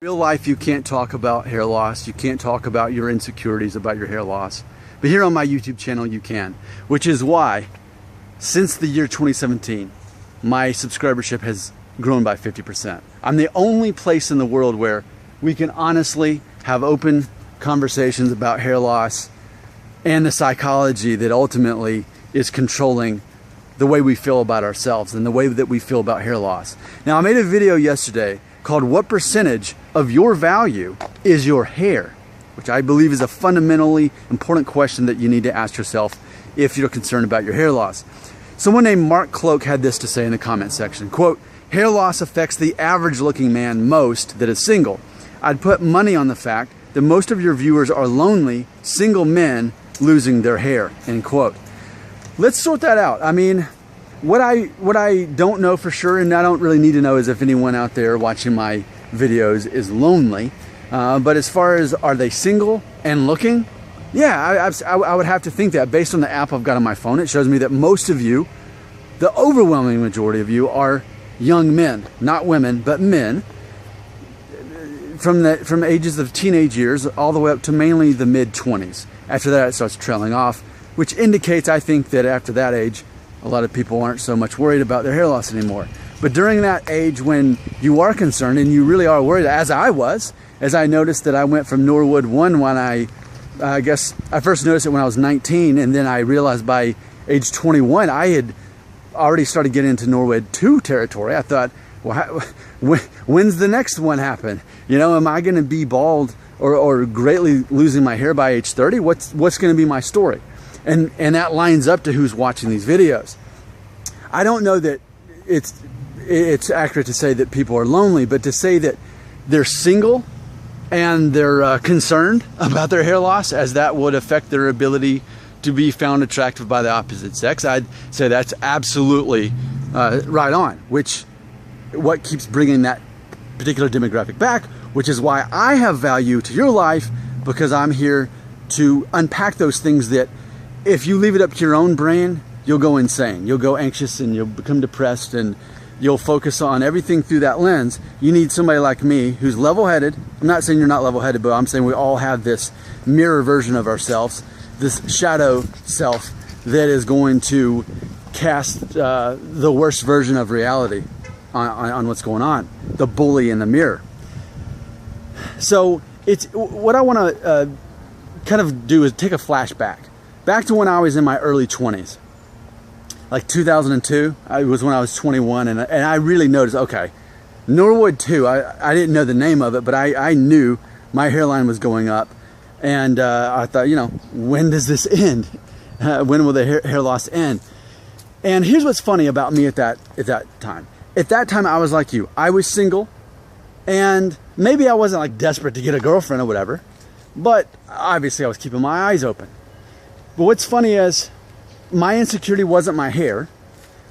Real life, you can't talk about hair loss. You can't talk about your insecurities about your hair loss. But here on my YouTube channel, you can. Which is why, since the year 2017, my subscribership has grown by 50%. I'm the only place in the world where we can honestly have open conversations about hair loss and the psychology that ultimately is controlling the way we feel about ourselves and the way that we feel about hair loss. Now, I made a video yesterday called "What percentage of your value is your hair?" which I believe is a fundamentally important question that you need to ask yourself if you're concerned about your hair loss. Someone named Mark Cloak had this to say in the comment section, quote, "Hair loss affects the average looking man most that is single. I'd put money on the fact that most of your viewers are lonely, single men losing their hair," end quote. Let's sort that out. I mean, what I don't know for sure, and I don't really need to know, is if anyone out there watching my videos is lonely. But as far as are they single and looking, yeah, I would have to think that based on the app I've got on my phone. It shows me that most of you, the overwhelming majority of you, are young men, not women, but men, from ages of teenage years all the way up to mainly the mid-20s. After that, it starts trailing off, which indicates, I think, that after that age, a lot of people aren't so much worried about their hair loss anymore. But during that age when you are concerned and you really are worried, as I was, as I noticed that I went from Norwood 1 when I guess I first noticed it when I was 19, and then I realized by age 21 I had already started getting into Norwood 2 territory. I thought, well, when's the next one happen? You know, am I going to be bald or greatly losing my hair by age 30? What's going to be my story? And that lines up to who's watching these videos. I don't know that it's accurate to say that people are lonely, but to say that they're single and they're concerned about their hair loss, as that would affect their ability to be found attractive by the opposite sex, I'd say that's absolutely right on, what keeps bringing that particular demographic back, which is why I have value to your life, because I'm here to unpack those things that if you leave it up to your own brain, you'll go insane. You'll go anxious and you'll become depressed and you'll focus on everything through that lens. You need somebody like me who's level-headed. I'm not saying you're not level-headed, but I'm saying we all have this mirror version of ourselves, this shadow self that is going to cast the worst version of reality on what's going on, the bully in the mirror. So it's what I want to kind of do is take a flashback. Back to when I was in my early 20s, like 2002, was when I was 21, and I really noticed, okay, Norwood 2, I didn't know the name of it, but I knew my hairline was going up, and I thought, you know, when does this end? When will the hair loss end? And here's what's funny about me at that time. At that time, I was like you. I was single, and maybe I wasn't like desperate to get a girlfriend or whatever, but obviously I was keeping my eyes open. But what's funny is my insecurity wasn't my hair.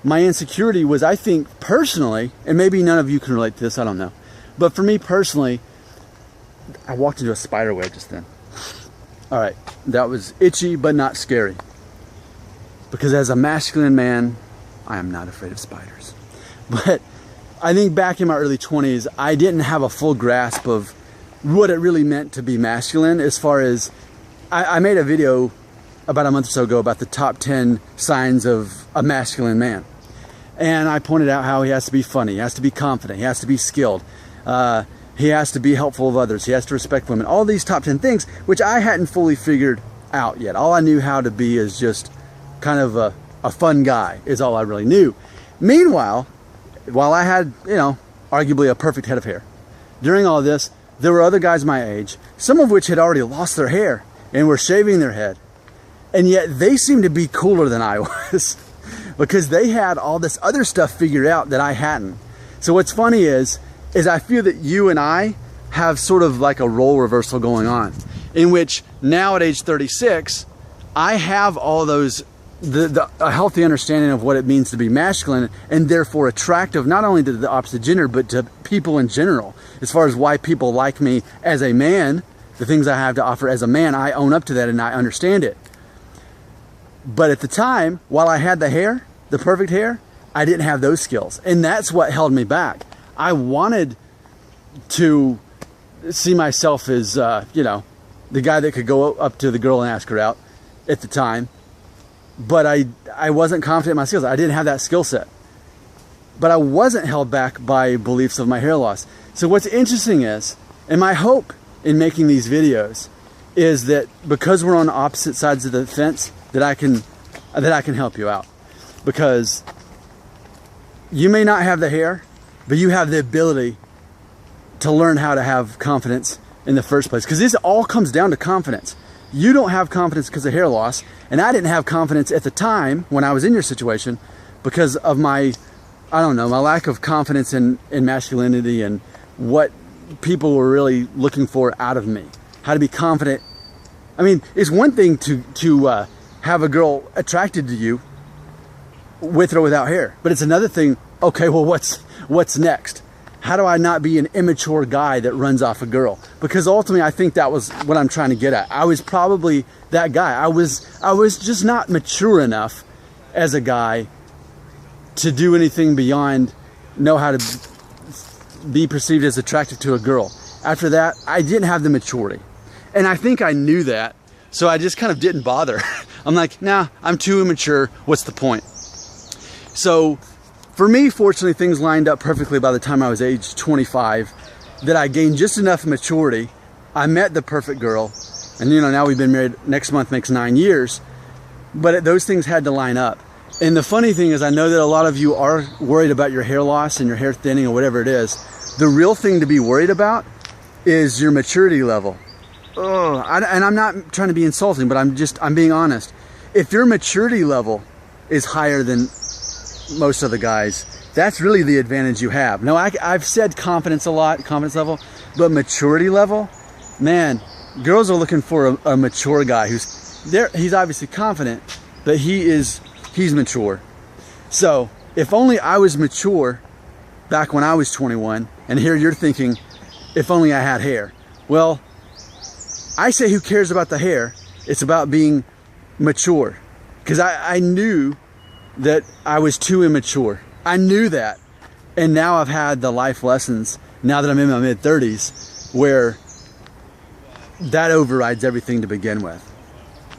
My insecurity was, I think, personally, and maybe none of you can relate to this, I don't know. But for me personally, I walked into a spider web just then. All right, that was itchy but not scary. Because as a masculine man, I am not afraid of spiders. But I think back in my early 20s, I didn't have a full grasp of what it really meant to be masculine. As far as, I made a video about a month or so ago about the top 10 signs of a masculine man. And I pointed out how he has to be funny, he has to be confident, he has to be skilled, he has to be helpful of others, he has to respect women. All these top 10 things, which I hadn't fully figured out yet. All I knew how to be is just kind of a fun guy, is all I really knew. Meanwhile, while I had, you know, arguably a perfect head of hair, during all this, there were other guys my age, some of which had already lost their hair and were shaving their head. And yet they seemed to be cooler than I was because they had all this other stuff figured out that I hadn't. So what's funny is I feel that you and I have sort of like a role reversal going on, in which now at age 36, I have all those, a healthy understanding of what it means to be masculine, and therefore attractive not only to the opposite gender, but to people in general. As far as why people like me as a man, the things I have to offer as a man, I own up to that and I understand it. But at the time, while I had the hair, the perfect hair, I didn't have those skills. And that's what held me back. I wanted to see myself as, you know, the guy that could go up to the girl and ask her out at the time. But I wasn't confident in my skills. I didn't have that skill set. But I wasn't held back by beliefs of my hair loss. So what's interesting is, and my hope in making these videos is that because we're on opposite sides of the fence, that I can help you out. Because you may not have the hair, but you have the ability to learn how to have confidence in the first place. Because this all comes down to confidence. You don't have confidence because of hair loss, and I didn't have confidence at the time when I was in your situation because of my, I don't know, my lack of confidence in masculinity and what people were really looking for out of me. How to be confident. I mean, it's one thing to have a girl attracted to you with or without hair, but it's another thing, okay, well, what's next? How do I not be an immature guy that runs off a girl? Because ultimately, I think that was what I'm trying to get at. I was probably that guy. I was just not mature enough as a guy to do anything beyond know how to be perceived as attractive to a girl. After that, I didn't have the maturity. And I think I knew that, so I just kind of didn't bother. I'm like, nah, I'm too immature. What's the point? So for me, fortunately, things lined up perfectly by the time I was age 25 that I gained just enough maturity. I met the perfect girl, and you know, now we've been married, next month makes 9 years, but those things had to line up. And the funny thing is, I know that a lot of you are worried about your hair loss and your hair thinning or whatever it is. The real thing to be worried about is your maturity level. And I'm not trying to be insulting, but I'm being honest. If your maturity level is higher than most of the guys, that's really the advantage you have. Now, I've said confidence a lot, confidence level, but maturity level, man, girls are looking for a mature guy who's there. He's obviously confident, but he's mature. So if only I was mature back when I was 21, and here you're thinking, if only I had hair. Well, I say, who cares about the hair? It's about being mature. Because I knew that I was too immature. I knew that. And now I've had the life lessons, now that I'm in my mid-30s, where that overrides everything to begin with.